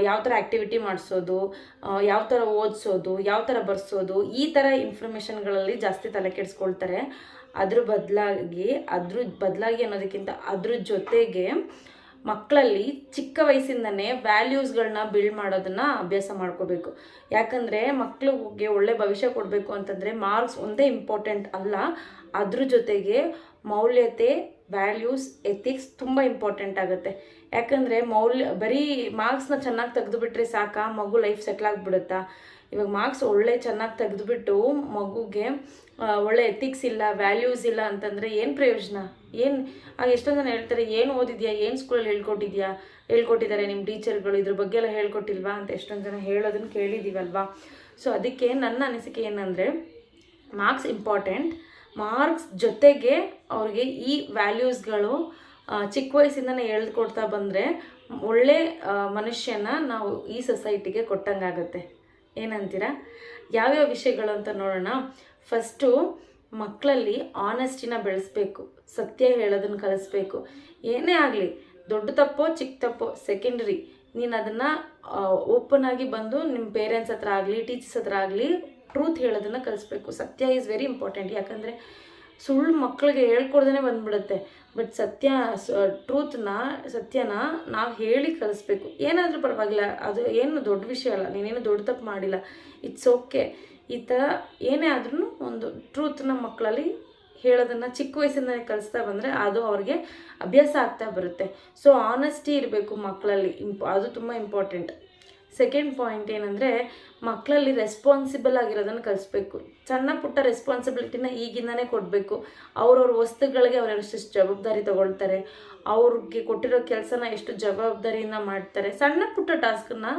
ಯಾವ ಥರ ಆ್ಯಕ್ಟಿವಿಟಿ ಮಾಡಿಸೋದು, ಯಾವ ಥರ ಓದಿಸೋದು, ಯಾವ ಥರ ಬರ್ಸೋದು, ಈ ಥರ ಇನ್ಫಾರ್ಮೇಷನ್ಗಳಲ್ಲಿ ಜಾಸ್ತಿ ತಲೆ ಕೆಡಿಸ್ಕೊಳ್ತಾರೆ. ಅದ್ರ ಬದಲಾಗಿ ಅನ್ನೋದಕ್ಕಿಂತ ಅದ್ರ ಜೊತೆಗೆ ಮಕ್ಕಳಲ್ಲಿ ಚಿಕ್ಕ ವಯಸ್ಸಿಂದನೇ ವ್ಯಾಲ್ಯೂಸ್ಗಳನ್ನ ಬಿಲ್ಡ್ ಮಾಡೋದನ್ನು ಅಭ್ಯಾಸ ಮಾಡ್ಕೋಬೇಕು. ಯಾಕಂದರೆ ಮಕ್ಕಳಿಗೆ ಒಳ್ಳೆ ಭವಿಷ್ಯ ಕೊಡಬೇಕು ಅಂತಂದರೆ ಮಾರ್ಕ್ಸ್ ಒಂದೇ ಇಂಪಾರ್ಟೆಂಟ್ ಅಲ್ಲ, ಅದ್ರ ಜೊತೆಗೆ ಮೌಲ್ಯತೆ, ವ್ಯಾಲ್ಯೂಸ್, ಎಥಿಕ್ಸ್ ತುಂಬ ಇಂಪಾರ್ಟೆಂಟ್ ಆಗುತ್ತೆ. ಯಾಕಂದರೆ ಬರೀ ಮಾರ್ಕ್ಸ್ನ ಚೆನ್ನಾಗಿ ತೆಗೆದುಬಿಟ್ರೆ ಸಾಕಾ ಮಗು ಲೈಫ್ ಸೆಟ್ಲ್ ಆಗಿಬಿಡುತ್ತಾ? ಇವಾಗ ಮಾರ್ಕ್ಸ್ ಚೆನ್ನಾಗಿ ತೆಗೆದುಬಿಟ್ಟು ಮಗುಗೆ ಒಳ್ಳೆ ಎಥಿಕ್ಸ್ ಇಲ್ಲ, ವ್ಯಾಲ್ಯೂಸ್ ಇಲ್ಲ ಅಂತಂದರೆ ಏನು ಪ್ರಯೋಜನ? ಎಷ್ಟೊಂದು ಜನ ಹೇಳ್ತಾರೆ, ಏನು ಓದಿದ್ಯಾ, ಏನು ಸ್ಕೂಲಲ್ಲಿ ಹೇಳ್ಕೊಟ್ಟಿದ್ದಾರೆ ನಿಮ್ಮ ಟೀಚರ್ಗಳು, ಇದ್ರ ಬಗ್ಗೆ ಎಲ್ಲ ಹೇಳ್ಕೊಟ್ಟಿಲ್ವಾ ಅಂತ ಎಷ್ಟೊಂದು ಜನ ಹೇಳೋದನ್ನು ಕೇಳಿದ್ದೀವಲ್ವಾ. ಸೊ ಅದಕ್ಕೆ ನನ್ನ ಅನಿಸಿಕೆ ಏನಂದರೆ, ಮಾರ್ಕ್ಸ್ ಇಂಪಾರ್ಟೆಂಟ್, ಮಾರ್ಕ್ಸ್ ಜೊತೆಗೆ ಅವ್ರಿಗೆ ಈ ವ್ಯಾಲ್ಯೂಸ್ಗಳು ಚಿಕ್ಕ ವಯಸ್ಸಿಂದನೇ ಹೇಳ್ಕೊಡ್ತಾ ಬಂದರೆ ಒಳ್ಳೆ ಮನುಷ್ಯನ ನಾವು ಈ ಸೊಸೈಟಿಗೆ ಕೊಟ್ಟಂಗಾಗತ್ತೆ. ಏನಂತೀರಾ? ಯಾವ್ಯಾವ ವಿಷಯಗಳು ಅಂತ ನೋಡೋಣ. ಫಸ್ಟು ಮಕ್ಕಳಲ್ಲಿ ಆನೆಸ್ಟಿನ ಬೆಳೆಸ್ಬೇಕು, ಸತ್ಯ ಹೇಳೋದನ್ನು ಕಲಿಸ್ಬೇಕು. ಏನೇ ಆಗಲಿ, ದೊಡ್ಡ ತಪ್ಪೋ ಚಿಕ್ಕ ತಪ್ಪೋ ಸೆಕೆಂಡ್ರಿ, ನೀನು ಅದನ್ನು ಓಪನ್ ಆಗಿ ಬಂದು ನಿಮ್ಮ ಪೇರೆಂಟ್ಸ್ ಹತ್ರ ಆಗಲಿ, ಟೀಚರ್ಸ್ ಹತ್ರ ಆಗಲಿ ಟ್ರೂತ್ ಹೇಳೋದನ್ನು ಕಲಿಸ್ಬೇಕು. ಸತ್ಯ ಈಸ್ ವೆರಿ ಇಂಪಾರ್ಟೆಂಟ್. ಯಾಕಂದರೆ ಸುಳ್ಳು ಮಕ್ಕಳಿಗೆ ಹೇಳ್ಕೊಡ್ದೇ ಬಂದ್ಬಿಡುತ್ತೆ. ಬಟ್ ಸತ್ಯನ ನಾವು ಹೇಳಿ ಕಲಿಸ್ಬೇಕು. ಏನಾದರೂ ಪರವಾಗಿಲ್ಲ, ಅದು ಏನು ದೊಡ್ಡ ವಿಷಯ ಅಲ್ಲ, ನೀನೇನು ದೊಡ್ಡ ತಪ್ಪು ಮಾಡಿಲ್ಲ, ಇಟ್ಸ್ ಓಕೆ. ಈ ಥರ ಏನೇ ಆದ್ರೂ ಒಂದು ಟ್ರೂತ್ನ ಮಕ್ಕಳಲ್ಲಿ ಹೇಳೋದನ್ನು ಚಿಕ್ಕ ವಯಸ್ಸಿಂದಲೇ ಕಲಿಸ್ತಾ ಬಂದರೆ ಅದು ಅವ್ರಿಗೆ ಅಭ್ಯಾಸ ಆಗ್ತಾ ಬರುತ್ತೆ. ಸೊ ಆನೆಸ್ಟಿ ಇರಬೇಕು ಮಕ್ಕಳಲ್ಲಿ, ಅದು ತುಂಬ ಇಂಪಾರ್ಟೆಂಟ್. ಸೆಕೆಂಡ್ ಪಾಯಿಂಟ್ ಏನಂದರೆ, ಮಕ್ಕಳಲ್ಲಿ ರೆಸ್ಪಾನ್ಸಿಬಲ್ ಆಗಿರೋದನ್ನು ಕಲಿಸ್ಬೇಕು. ಸಣ್ಣ ಪುಟ್ಟ ರೆಸ್ಪಾನ್ಸಿಬಿಲಿಟಿನ ಈಗಿಂದನೇ ಕೊಡಬೇಕು. ಅವ್ರವ್ರ ವಸ್ತುಗಳಿಗೆ ಅವ್ರು ಎಷ್ಟು ಜವಾಬ್ದಾರಿ ತಗೊಳ್ತಾರೆ, ಅವ್ರಿಗೆ ಕೊಟ್ಟಿರೋ ಕೆಲಸನ ಎಷ್ಟು ಜವಾಬ್ದಾರಿಯಿಂದ ಮಾಡ್ತಾರೆ. ಸಣ್ಣ ಪುಟ್ಟ ಟಾಸ್ಕನ್ನ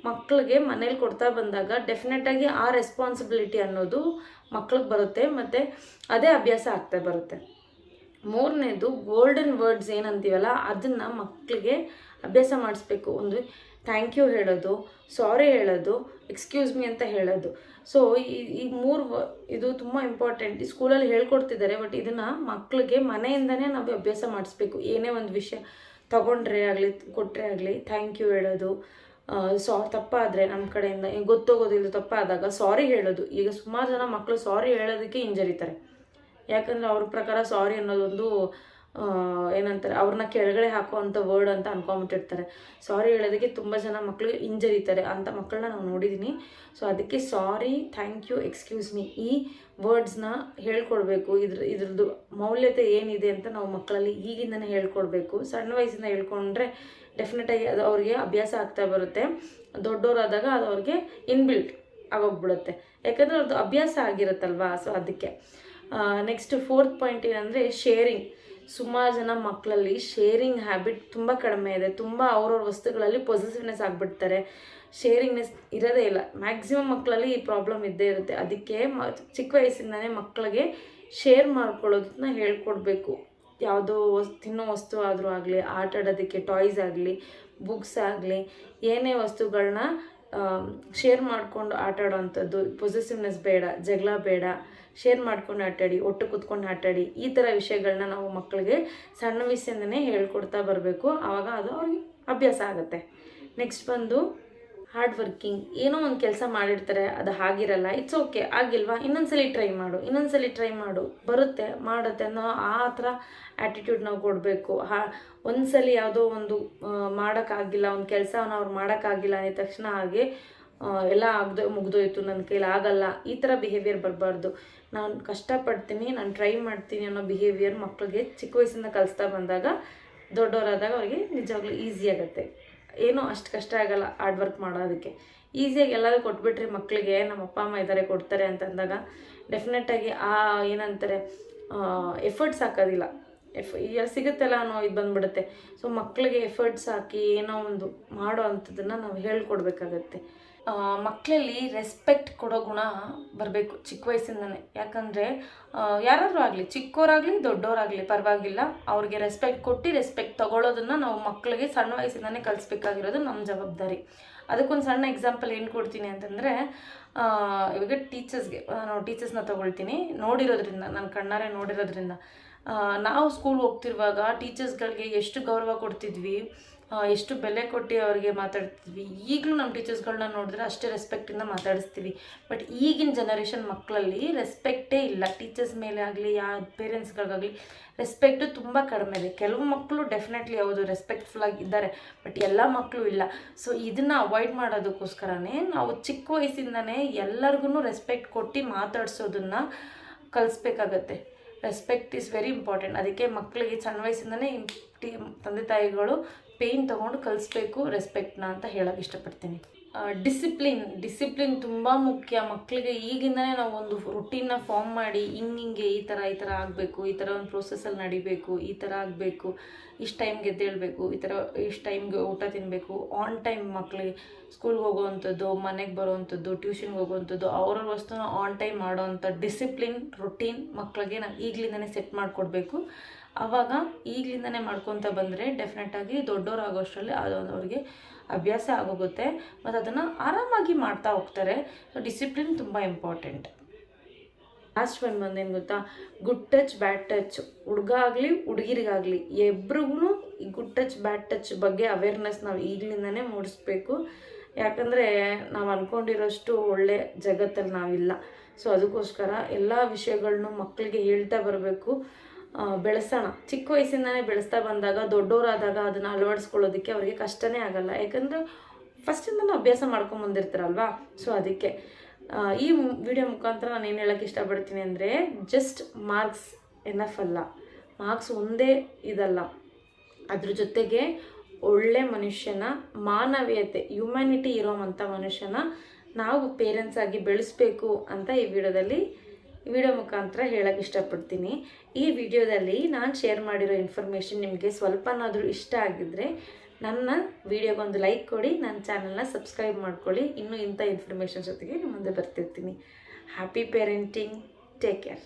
ಮಕ್ಕಳಿಗೆ ಮನೇಲಿ ಕೊಡ್ತಾ ಬಂದಾಗ ಡೆಫಿನೆಟಾಗಿ ಆ ರೆಸ್ಪಾನ್ಸಿಬಿಲಿಟಿ ಅನ್ನೋದು ಮಕ್ಳಿಗೆ ಬರುತ್ತೆ, ಮತ್ತು ಅದೇ ಅಭ್ಯಾಸ ಆಗ್ತಾ ಬರುತ್ತೆ. ಮೂರನೇದು ಗೋಲ್ಡನ್ ವರ್ಡ್ಸ್ ಏನಂತೀವಲ್ಲ, ಅದನ್ನು ಮಕ್ಕಳಿಗೆ ಅಭ್ಯಾಸ ಮಾಡಿಸ್ಬೇಕು. ಒಂದು ಥ್ಯಾಂಕ್ ಯು ಹೇಳೋದು, ಸಾರಿ ಹೇಳೋದು, ಎಕ್ಸ್ಕ್ಯೂಸ್ ಮೀ ಅಂತ ಹೇಳೋದು. ಸೊ ಈ ಇದು ತುಂಬ ಇಂಪಾರ್ಟೆಂಟ್. ಈ ಸ್ಕೂಲಲ್ಲಿ ಹೇಳ್ಕೊಡ್ತಿದ್ದಾರೆ, ಬಟ್ ಇದನ್ನು ಮಕ್ಕಳಿಗೆ ಮನೆಯಿಂದನೇ ನಾವು ಅಭ್ಯಾಸ ಮಾಡಿಸ್ಬೇಕು. ಏನೇ ಒಂದು ವಿಷಯ ತಗೊಂಡ್ರೆ ಆಗಲಿ, ಕೊಟ್ಟರೆ ಆಗಲಿ, ಥ್ಯಾಂಕ್ ಯು ಹೇಳೋದು, ತಪ್ಪಾದರೆ ನಮ್ಮ ಕಡೆಯಿಂದ ಗೊತ್ತೋಗೋದಿಲ್ಲ, ತಪ್ಪಾದಾಗ ಸಾರಿ ಹೇಳೋದು. ಈಗ ಸುಮಾರು ಜನ ಮಕ್ಕಳು ಸಾರಿ ಹೇಳೋದಕ್ಕೆ ಹಿಂಜರಿತಾರೆ. ಯಾಕಂದರೆ ಅವ್ರ ಪ್ರಕಾರ ಸಾರಿ ಅನ್ನೋದೊಂದು ಏನಂತಾರೆ, ಅವ್ರನ್ನ ಕೆಳಗಡೆ ಹಾಕುವಂಥ ವರ್ಡ್ ಅಂತ ಅನ್ಕೊಂಬಿಟ್ಟಿರ್ತಾರೆ. ಸಾರಿ ಹೇಳೋದಕ್ಕೆ ತುಂಬ ಜನ ಮಕ್ಕಳು ಹಿಂಜರಿತಾರೆ. ಅಂಥ ಮಕ್ಕಳನ್ನ ನಾವು ನೋಡಿದ್ದೀನಿ. ಸೊ ಅದಕ್ಕೆ ಸಾರಿ, ಥ್ಯಾಂಕ್ ಯು, ಎಕ್ಸ್ಕ್ಯೂಸ್ ಮೀ ಈ ವರ್ಡ್ಸ್ನ ಹೇಳ್ಕೊಡ್ಬೇಕು. ಇದ್ರದ್ದು ಮೌಲ್ಯತೆ ಏನಿದೆ ಅಂತ ನಾವು ಮಕ್ಕಳಲ್ಲಿ ಈಗಿಂದನೇ ಹೇಳ್ಕೊಡ್ಬೇಕು. ಸಣ್ಣ ವಯಸ್ಸಿಂದ ಹೇಳ್ಕೊಂಡ್ರೆ ಡೆಫಿನೆಟಾಗಿ ಅದು ಅವ್ರಿಗೆ ಅಭ್ಯಾಸ ಆಗ್ತಾ ಬರುತ್ತೆ. ದೊಡ್ಡವರಾದಾಗ ಅದು ಅವ್ರಿಗೆ ಇನ್ಬಿಲ್ಟ್ ಆಗೋಗ್ಬಿಡುತ್ತೆ, ಯಾಕಂದರೆ ಅವ್ರದ್ದು ಅಭ್ಯಾಸ ಆಗಿರುತ್ತಲ್ವಾ. ಸೊ ಅದಕ್ಕೆ ನೆಕ್ಸ್ಟ್ ಫೋರ್ತ್ ಪಾಯಿಂಟ್ ಏನಂದರೆ ಶೇರಿಂಗ್. ಸುಮಾರು ಜನ ಮಕ್ಕಳಲ್ಲಿ ಶೇರಿಂಗ್ ಹ್ಯಾಬಿಟ್ ತುಂಬ ಕಡಿಮೆ ಇದೆ. ತುಂಬ ಅವ್ರವ್ರ ವಸ್ತುಗಳಲ್ಲಿ ಪೊಸೆಸಿವ್ನೆಸ್ ಆಗಿಬಿಡ್ತಾರೆ, ಶೇರಿಂಗ್ನೆಸ್ ಇರೋದೇ ಇಲ್ಲ. ಮ್ಯಾಕ್ಸಿಮಮ್ ಮಕ್ಕಳಲ್ಲಿ ಈ ಪ್ರಾಬ್ಲಮ್ ಇದ್ದೇ ಇರುತ್ತೆ. ಅದಕ್ಕೆ ಚಿಕ್ಕ ವಯಸ್ಸಿಂದನೇ ಮಕ್ಕಳಿಗೆ ಶೇರ್ ಮಾಡ್ಕೊಳ್ಳೋದನ್ನ ಹೇಳ್ಕೊಡ್ಬೇಕು. ಯಾವುದೋ ತಿನ್ನೋ ವಸ್ತು ಆದರೂ ಆಗಲಿ, ಆಟ ಆಡೋದಕ್ಕೆ ಟಾಯ್ಸ್ ಆಗಲಿ, ಬುಕ್ಸ್ ಆಗಲಿ, ಏನೇ ವಸ್ತುಗಳನ್ನ ಶೇರ್ ಮಾಡಿಕೊಂಡು ಆಟ ಆಡೋವಂಥದ್ದು. ಪೊಸೆಸಿವ್ನೆಸ್ ಬೇಡ, ಜಗಳ ಬೇಡ, ಶೇರ್ ಮಾಡ್ಕೊಂಡು ಆಟಾಡಿ, ಒಟ್ಟು ಕೂತ್ಕೊಂಡು ಆಟಾಡಿ, ಈ ಥರ ವಿಷಯಗಳನ್ನ ನಾವು ಮಕ್ಕಳಿಗೆ ಸಣ್ಣ ವಯಸ್ಸಿಂದನೇ ಹೇಳ್ಕೊಡ್ತಾ ಬರಬೇಕು. ಆವಾಗ ಅದು ಅವ್ರಿಗೆ ಅಭ್ಯಾಸ ಆಗುತ್ತೆ. ನೆಕ್ಸ್ಟ್ ಬಂದು ಹಾರ್ಡ್ ವರ್ಕಿಂಗ್. ಏನೋ ಒಂದು ಕೆಲಸ ಮಾಡಿರ್ತಾರೆ, ಅದು ಆಗಿರಲ್ಲ, ಇಟ್ಸ್ ಓಕೆ, ಆಗಿಲ್ವಾ, ಇನ್ನೊಂದ್ಸಲಿ ಟ್ರೈ ಮಾಡು, ಬರುತ್ತೆ, ಮಾಡುತ್ತೆ ಅನ್ನೋ ಆ ಥರ ಆ್ಯಟಿಟ್ಯೂಡ್ ನಾವು ಕೊಡಬೇಕು. ಒಂದ್ಸಲಿ ಯಾವುದೋ ಒಂದು ಮಾಡೋಕ್ಕಾಗಿಲ್ಲ, ಒಂದು ಕೆಲಸನ ಅವ್ರು ಮಾಡೋಕ್ಕಾಗಿಲ್ಲ ಅಂದ ತಕ್ಷಣ ಹಾಗೆ ಎಲ್ಲ ಮುಗ್ದೋಯ್ತು, ನನ್ನ ಕೈಲಿ ಆಗಲ್ಲ, ಈ ಥರ ಬಿಹೇವಿಯರ್ ಬರಬಾರ್ದು. ನಾನು ಕಷ್ಟಪಡ್ತೀನಿ, ನಾನು ಟ್ರೈ ಮಾಡ್ತೀನಿ ಅನ್ನೋ ಬಿಹೇವಿಯರ್ ಮಕ್ಕಳಿಗೆ ಚಿಕ್ಕ ವಯಸ್ಸಿಂದ ಕಲಿಸ್ತಾ ಬಂದಾಗ ದೊಡ್ಡವರಾದಾಗ ಅವ್ರಿಗೆ ನಿಜವಾಗ್ಲೂ ಈಸಿ ಆಗುತ್ತೆ. ಏನೂ ಅಷ್ಟು ಕಷ್ಟ ಆಗಲ್ಲ ಹಾರ್ಡ್ ವರ್ಕ್ ಮಾಡೋದಕ್ಕೆ. ಈಸಿಯಾಗಿ ಎಲ್ಲರೂ ಕೊಟ್ಬಿಟ್ರೆ ಮಕ್ಕಳಿಗೆ ನಮ್ಮ ಅಪ್ಪ ಅಮ್ಮ ಇದ್ದಾರೆ ಕೊಡ್ತಾರೆ ಅಂತಂದಾಗ ಡೆಫಿನೆಟಾಗಿ ಏನಂತಾರೆ ಎಫರ್ಟ್ಸ್ ಹಾಕೋದಿಲ್ಲ, ಸಿಗುತ್ತಲ್ಲ ಅನ್ನೋ ಇದು ಬಂದ್ಬಿಡುತ್ತೆ. ಸೊ ಮಕ್ಕಳಿಗೆ ಎಫರ್ಟ್ಸ್ ಹಾಕಿ ಏನೋ ಒಂದು ಮಾಡೋ ಅಂಥದ್ದನ್ನು ನಾವು ಹೇಳ್ಕೊಡ್ಬೇಕಾಗತ್ತೆ. ಮಕ್ಕಳಲ್ಲಿ ರೆಸ್ಪೆಕ್ಟ್ ಕೊಡೋ ಗುಣ ಬರಬೇಕು ಚಿಕ್ಕ ವಯಸ್ಸಿಂದನೇ. ಯಾಕಂದರೆ ಯಾರಾದರೂ ಆಗಲಿ, ಚಿಕ್ಕವರಾಗಲಿ ದೊಡ್ಡವರಾಗಲಿ ಪರವಾಗಿಲ್ಲ, ಅವ್ರಿಗೆ ರೆಸ್ಪೆಕ್ಟ್ ಕೊಟ್ಟು ರೆಸ್ಪೆಕ್ಟ್ ತೊಗೊಳೋದನ್ನು ನಾವು ಮಕ್ಕಳಿಗೆ ಸಣ್ಣ ವಯಸ್ಸಿಂದನೇ ಕಲಿಸ್ಬೇಕಾಗಿರೋದು ನಮ್ಮ ಜವಾಬ್ದಾರಿ. ಅದಕ್ಕೊಂದು ಸಣ್ಣ ಎಕ್ಸಾಂಪಲ್ ಏನು ಕೊಡ್ತೀನಿ ಅಂತಂದರೆ, ಇವಾಗ ನಾನು ಟೀಚರ್ಸ್ನ ತೊಗೊಳ್ತೀನಿ, ನೋಡಿರೋದ್ರಿಂದ, ನನ್ನ ಕಣ್ಣಾರೆ ನೋಡಿರೋದ್ರಿಂದ. ನಾವು ಸ್ಕೂಲ್ ಹೋಗ್ತಿರುವಾಗ ಟೀಚರ್ಸ್ಗಳಿಗೆ ಎಷ್ಟು ಗೌರವ ಕೊಡ್ತಿದ್ವಿ, ಎಷ್ಟು ಬೆಲೆ ಕೊಟ್ಟು ಅವ್ರಿಗೆ ಮಾತಾಡ್ತಿದ್ವಿ. ಈಗಲೂ ನಮ್ಮ ಟೀಚರ್ಸ್ಗಳನ್ನ ನೋಡಿದ್ರೆ ಅಷ್ಟೇ ರೆಸ್ಪೆಕ್ಟಿಂದ ಮಾತಾಡಿಸ್ತೀವಿ. ಬಟ್ ಈಗಿನ ಜನರೇಷನ್ ಮಕ್ಕಳಲ್ಲಿ ರೆಸ್ಪೆಕ್ಟೇ ಇಲ್ಲ. ಟೀಚರ್ಸ್ ಮೇಲೆ ಆಗಲಿ ಯಾವ ಪೇರೆಂಟ್ಸ್ಗಳಿಗಾಗಲಿ ರೆಸ್ಪೆಕ್ಟು ತುಂಬ ಕಡಿಮೆ ಇದೆ. ಕೆಲವು ಮಕ್ಕಳು ಡೆಫಿನೆಟ್ಲಿ ಹೌದು ರೆಸ್ಪೆಕ್ಟ್ಫುಲ್ಲಾಗಿ ಇದ್ದಾರೆ, ಬಟ್ ಎಲ್ಲ ಮಕ್ಕಳು ಇಲ್ಲ. ಸೊ ಇದನ್ನು ಅವಾಯ್ಡ್ ಮಾಡೋದಕ್ಕೋಸ್ಕರನೇ ನಾವು ಚಿಕ್ಕ ವಯಸ್ಸಿಂದನೇ ಎಲ್ಲರಿಗೂ ರೆಸ್ಪೆಕ್ಟ್ ಕೊಟ್ಟು ಮಾತಾಡ್ಸೋದನ್ನು ಕಲಿಸ್ಬೇಕಾಗತ್ತೆ. Respect is very important. ಅದಕ್ಕೆ ಮಕ್ಕಳಿಗೆ ಸಣ್ಣ ವಯಸ್ಸಿಂದನೇ ತಂದೆ ತಾಯಿಗಳು ಪೇನ್ ತೊಗೊಂಡು ಕಲಿಸ್ಬೇಕು ರೆಸ್ಪೆಕ್ಟ್ನ ಅಂತ ಹೇಳೋಕೆ ಇಷ್ಟಪಡ್ತೀನಿ. ಡಿಸಿಪ್ಲಿನ್ ತುಂಬ ಮುಖ್ಯ. ಮಕ್ಕಳಿಗೆ ಈಗಿಂದನೇ ನಾವು ಒಂದು ರುಟೀನ್ನ ಫಾರ್ಮ್ ಮಾಡಿ ಹಿಂಗೆ ಈ ಥರ ಆಗಬೇಕು, ಈ ಥರ ಒಂದು ಪ್ರೋಸೆಸ್ಸಲ್ಲಿ ನಡಿಬೇಕು, ಈ ಥರ ಆಗಬೇಕು, ಇಷ್ಟು ಟೈಮ್ಗೆ ಎದ್ದೇಳಬೇಕು, ಈ ಥರ ಇಷ್ಟು ಟೈಮ್ಗೆ ಊಟ ತಿನ್ನಬೇಕು, ಆನ್ ಟೈಮ್ ಮಕ್ಕಳಿಗೆ ಸ್ಕೂಲ್ಗೆ ಹೋಗೋವಂಥದ್ದು, ಮನೆಗೆ ಬರೋವಂಥದ್ದು, ಟ್ಯೂಷನ್ಗೆ ಹೋಗೋವಂಥದ್ದು, ಅವ್ರ ವಸ್ತುನ ಆನ್ ಟೈಮ್ ಮಾಡೋವಂಥ ಡಿಸಿಪ್ಲಿನ್ ರುಟೀನ್ ಮಕ್ಕಳಿಗೆ ನಾವು ಈಗಲಿಂದನೇ ಸೆಟ್ ಮಾಡಿಕೊಡ್ಬೇಕು. ಆವಾಗ ಈಗಲಿಂದನೇ ಮಾಡ್ಕೊತ ಬಂದರೆ ಡೆಫಿನೆಟಾಗಿ ದೊಡ್ಡವರಾಗೋಷ್ಟರಲ್ಲಿ ಅದೊಂದು ಅವ್ರಿಗೆ ಅಭ್ಯಾಸ ಆಗೋಗುತ್ತೆ ಮತ್ತು ಅದನ್ನು ಆರಾಮಾಗಿ ಮಾಡ್ತಾ ಹೋಗ್ತಾರೆ. ಸೊ ಡಿಸಿಪ್ಲಿನ್ ತುಂಬ ಇಂಪಾರ್ಟೆಂಟ್. ಲಾಸ್ಟ್ ಒನ್ ಬಂದೇನು ಗೊತ್ತಾ, ಗುಡ್ ಟಚ್ ಬ್ಯಾಡ್ ಟಚ್. ಹುಡುಗ ಆಗಲಿ ಹುಡುಗಿರಿಗಾಗಲಿ ಇಬ್ರಿಗೂ ಈ ಗುಡ್ ಟಚ್ ಬ್ಯಾಡ್ ಟಚ್ ಬಗ್ಗೆ ಅವೇರ್ನೆಸ್ ನಾವು ಈಗಲಿಂದನೇ ಮೂಡಿಸ್ಬೇಕು. ಯಾಕಂದರೆ ನಾವು ಅಂದ್ಕೊಂಡಿರೋಷ್ಟು ಒಳ್ಳೆ ಜಗತ್ತಲ್ಲಿ ನಾವಿಲ್ಲ. ಸೊ ಅದಕ್ಕೋಸ್ಕರ ಎಲ್ಲ ವಿಷಯಗಳನ್ನೂ ಮಕ್ಕಳಿಗೆ ಹೇಳ್ತಾ ಬರಬೇಕು, ಬೆಳೆಸೋಣ. ಚಿಕ್ಕ ವಯಸ್ಸಿಂದನೇ ಬೆಳೆಸ್ತಾ ಬಂದಾಗ ದೊಡ್ಡವರಾದಾಗ ಅದನ್ನು ಅಳವಡಿಸ್ಕೊಳ್ಳೋದಕ್ಕೆ ಅವರಿಗೆ ಕಷ್ಟನೇ ಆಗಲ್ಲ. ಯಾಕಂದರೆ ಫಸ್ಟಿಂದನೂ ಅಭ್ಯಾಸ ಮಾಡ್ಕೊಂಬಂದಿರ್ತಾರಲ್ವಾ. ಸೊ ಅದಕ್ಕೆ ಈ ವಿಡಿಯೋ ಮುಖಾಂತರ ನಾನು ಏನು ಹೇಳೋಕ್ಕೆ ಇಷ್ಟಪಡ್ತೀನಿ ಅಂದರೆ, ಜಸ್ಟ್ ಮಾರ್ಕ್ಸ್ ಎನಫ್ ಅಲ್ಲ, ಮಾರ್ಕ್ಸ್ ಒಂದೇ ಇದಲ್ಲ, ಅದ್ರ ಜೊತೆಗೆ ಒಳ್ಳೆ ಮನುಷ್ಯನ, ಮಾನವೀಯತೆ, ಹ್ಯುಮ್ಯಾನಿಟಿ ಇರೋವಂಥ ಮನುಷ್ಯನ ನಾವು ಪೇರೆಂಟ್ಸ್ ಆಗಿ ಬೆಳೆಸಬೇಕು ಅಂತ ಈ ವಿಡಿಯೋ ಮುಖಾಂತರ ಹೇಳೋಕ್ಕೆ ಇಷ್ಟಪಡ್ತೀನಿ. ಈ ವಿಡಿಯೋದಲ್ಲಿ ನಾನು ಶೇರ್ ಮಾಡಿರೋ ಇನ್ಫಾರ್ಮೇಷನ್ ನಿಮಗೆ ಸ್ವಲ್ಪನಾದರೂ ಇಷ್ಟ ಆಗಿದ್ದರೆ ನನ್ನ ವಿಡಿಯೋಗೊಂದು ಲೈಕ್ ಕೊಡಿ, ನನ್ನ ಚಾನಲ್ನ ಸಬ್ಸ್ಕ್ರೈಬ್ ಮಾಡ್ಕೊಳ್ಳಿ. ಇನ್ನೂ ಇಂಥ ಇನ್ಫಾರ್ಮೇಷನ್ ಜೊತೆಗೆ ನಿಮ್ಮ ಮುಂದೆ ಬರ್ತಿರ್ತೀನಿ. Happy parenting, take care.